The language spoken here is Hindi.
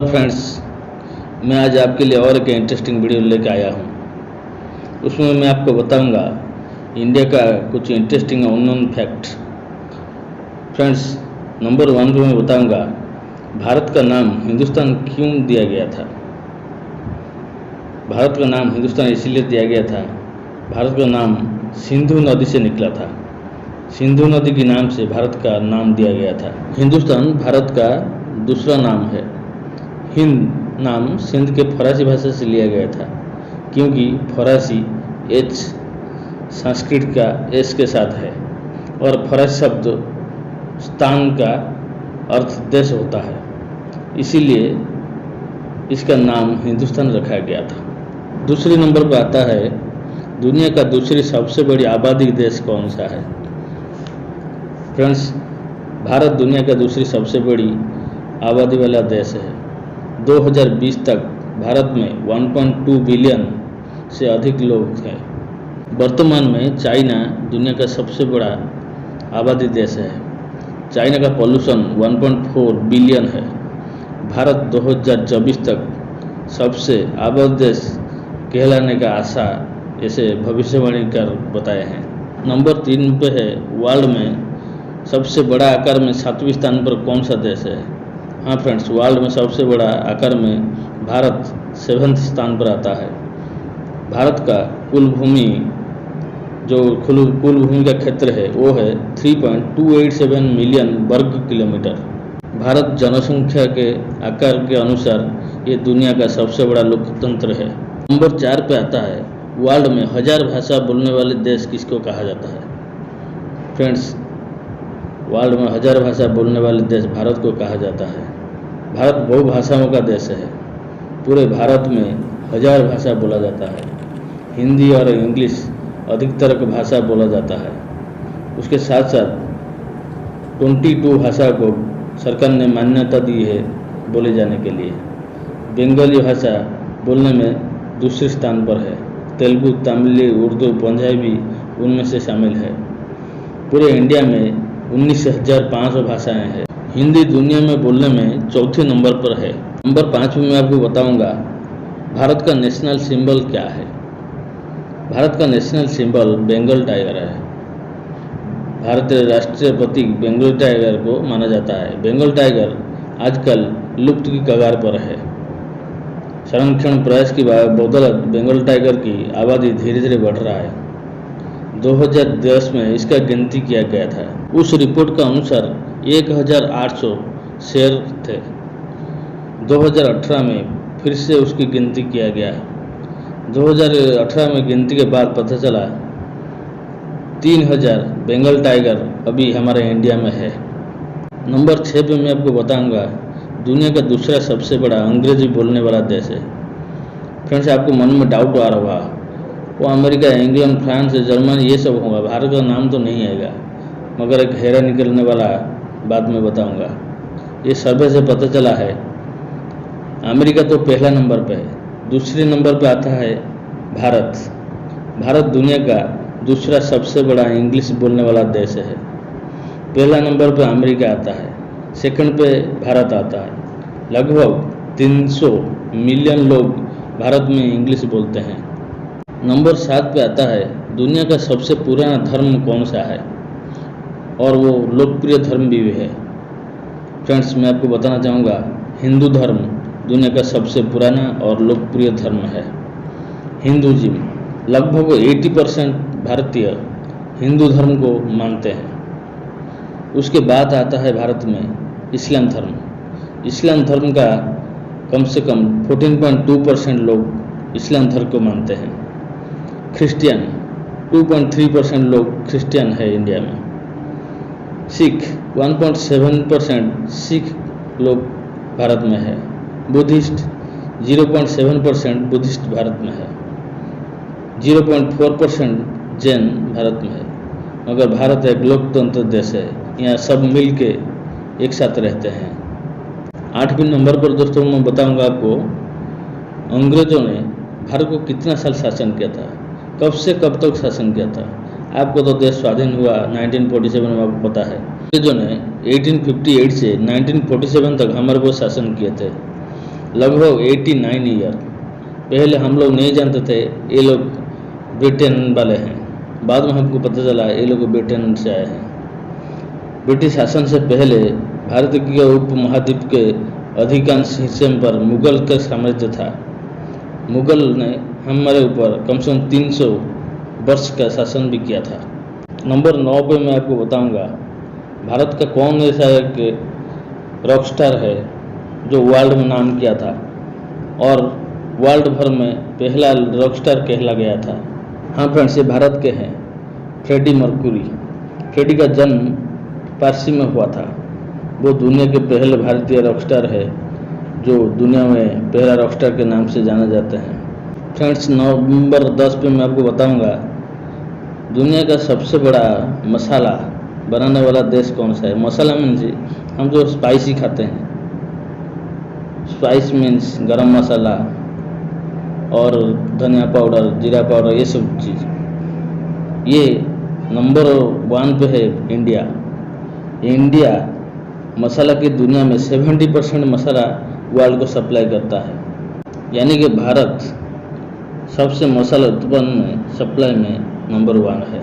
फ्रेंड्स, मैं आज आपके लिए और एक इंटरेस्टिंग वीडियो लेकर आया हूँ। उसमें मैं आपको बताऊंगा इंडिया का कुछ interesting unknown fact. Friends, number 1 पे मैं बताऊंगा भारत का नाम हिंदुस्तान क्यों दिया गया था। भारत का नाम हिंदुस्तान इसलिए दिया गया था, भारत का नाम सिंधु नदी से निकला था। सिंधु नदी के नाम से भारत का नाम दिया गया था। हिंदुस्तान भारत का दूसरा नाम है। हिंद नाम सिंध के फरासी भाषा से लिया गया था, क्योंकि फरासी एच संस्कृत का एस के साथ है और फरासी शब्द स्थान का अर्थ देश होता है, इसीलिए इसका नाम हिंदुस्तान रखा गया था। दूसरे नंबर पर आता है दुनिया का दूसरी सबसे बड़ी आबादी देश कौन सा है। फ्रेंड्स, भारत दुनिया का दूसरी सबसे बड़ी आबादी वाला देश है। 2020 तक भारत में 1.2 बिलियन से अधिक लोग हैं। वर्तमान में चाइना दुनिया का सबसे बड़ा आबादी देश है। चाइना का पॉल्यूशन 1.4 बिलियन है। भारत 2024 तक सबसे आबादी देश कहलाने का आशा ऐसे भविष्यवाणी कर बताए हैं। नंबर 3 पे है वर्ल्ड में सबसे बड़ा आकार में 7वें स्थान पर कौन सा देश है। हाँ फ्रेंड्स, वर्ल्ड में सबसे बड़ा आकार में भारत 7वें स्थान पर आता है। भारत का कुल भूमि का क्षेत्र है वो है 3.287 मिलियन वर्ग किलोमीटर। भारत जनसंख्या के आकार के अनुसार ये दुनिया का सबसे बड़ा लोकतंत्र है। नंबर 4 पे आता है वर्ल्ड में 1000 भाषा बोलने वाले देश किसको कहा जाता है। फ्रेंड्स, वर्ल्ड में 1000 भाषा बोलने वाले देश भारत को कहा जाता है। भारत बहुभाषाओं का देश है। पूरे भारत में 1000 भाषा बोला जाता है। हिंदी और इंग्लिश अधिकतर भाषा बोला जाता है। उसके साथ साथ 22 भाषा को सरकार ने मान्यता दी है बोले जाने के लिए। बंगाली भाषा बोलने में दूसरे स्थान पर है। तेलुगु, तमिल, उर्दू, पंजाबी उनमें से शामिल है। पूरे इंडिया में 19,500 भाषाएं हैं। हिंदी दुनिया में बोलने में चौथे नंबर पर है। नंबर 5 में मैं आपको बताऊंगा भारत का नेशनल सिंबल क्या है। भारत का नेशनल सिंबल बंगाल टाइगर है। भारतीय राष्ट्रीय प्रतीक बंगाल टाइगर को माना जाता है। बंगाल टाइगर आजकल लुप्त की कगार पर है। संरक्षण प्रयास की बदौलत बंगाल टाइगर की आबादी धीरे धीरे बढ़ रहा है। 2010 में इसका गिनती किया गया था। उस रिपोर्ट का अनुसार 1800 शेर थे। 2018 में फिर से उसकी गिनती किया गया। 2018 में गिनती के बाद पता चला 3000 बंगाल टाइगर अभी हमारे इंडिया में है। नंबर 6 पे मैं आपको बताऊंगा दुनिया का दूसरा सबसे बड़ा अंग्रेजी बोलने वाला देश है। फ्रेंड्स, आपको मन में डाउट आ रहा होगा वो अमेरिका, इंग्लैंड, फ्रांस, जर्मनी ये सब होगा, भारत का नाम तो नहीं आएगा। मगर एक हैरा निकलने वाला बात में बताऊंगा। ये सर्वे से पता चला है अमेरिका तो पहला नंबर पे है। दूसरे नंबर पे आता है भारत। भारत दुनिया का दूसरा सबसे बड़ा इंग्लिश बोलने वाला देश है। पहला नंबर पे अमेरिका आता है, सेकंड पे भारत आता है। लगभग 300 मिलियन लोग भारत में इंग्लिश बोलते हैं। नंबर 7 पे आता है दुनिया का सबसे पुराना धर्म कौन सा है और वो लोकप्रिय धर्म भी है। फ्रेंड्स, मैं आपको बताना चाहूँगा हिंदू धर्म दुनिया का सबसे पुराना और लोकप्रिय धर्म है। हिंदुइज्म लगभग 80% भारतीय हिंदू धर्म को मानते हैं। उसके बाद आता है भारत में इस्लाम धर्म। इस्लाम धर्म का कम से कम 14.2% लोग इस्लाम धर्म को मानते हैं। क्रिश्चियन 2.3% लोग क्रिश्चियन है इंडिया में। सिख 1.7% सिख लोग भारत में है। बुद्धिस्ट 0.7% बुद्धिस्ट भारत में है। 0.4% जैन भारत में है। मगर भारत एक लोकतंत्र देश है, यहाँ सब मिल के एक साथ रहते हैं। 8वें नंबर पर दोस्तों मैं बताऊंगा आपको अंग्रेजों ने भारत को कितना साल शासन किया था, कब से कब तक शासन किया था। आपको तो देश स्वाधीन हुआ 1947 में, आपको पता है। अंग्रेजों ने 1858 से 1947 तक हमारे को शासन किए थे। लगभग 89 ईयर। पहले हम लोग नहीं जानते थे ये लोग ब्रिटेन वाले हैं, बाद में हमको पता चला ये लोग ब्रिटेन से आए हैं। ब्रिटिश शासन से पहले भारत के उपमहाद्वीप के अधिकांश हिस्से पर मुगल का साम्राज्य था। मुगल ने हमारे ऊपर कम से कम 300 वर्ष का शासन भी किया था। नंबर 9 पे मैं आपको बताऊंगा भारत का कौन ऐसा एक रॉक स्टार है जो वर्ल्ड में नाम किया था और वर्ल्ड भर में पहला रॉक स्टार कहला गया था। हाँ फ्रेंड्स, ये भारत के हैं, फ्रेडी मर्क्यूरी। फ्रेडी का जन्म पारसी में हुआ था। वो दुनिया के पहले भारतीय रॉकस्टार है जो दुनिया में पहला रॉकस्टार के नाम से जाने जाते हैं। फ्रेंड्स, नंबर 10 पे मैं आपको बताऊंगा दुनिया का सबसे बड़ा मसाला बनाने वाला देश कौन सा है। मसाला मीन्स हम जो स्पाइसी खाते हैं, स्पाइस मीन्स गरम मसाला और धनिया पाउडर, जीरा पाउडर, ये सब चीज़। ये नंबर 1 पे है इंडिया। इंडिया मसाला की दुनिया में 70% मसाला वर्ल्ड को सप्लाई करता है, यानी कि भारत सबसे मसाला उत्पादन में सप्लाई में नंबर 1 है।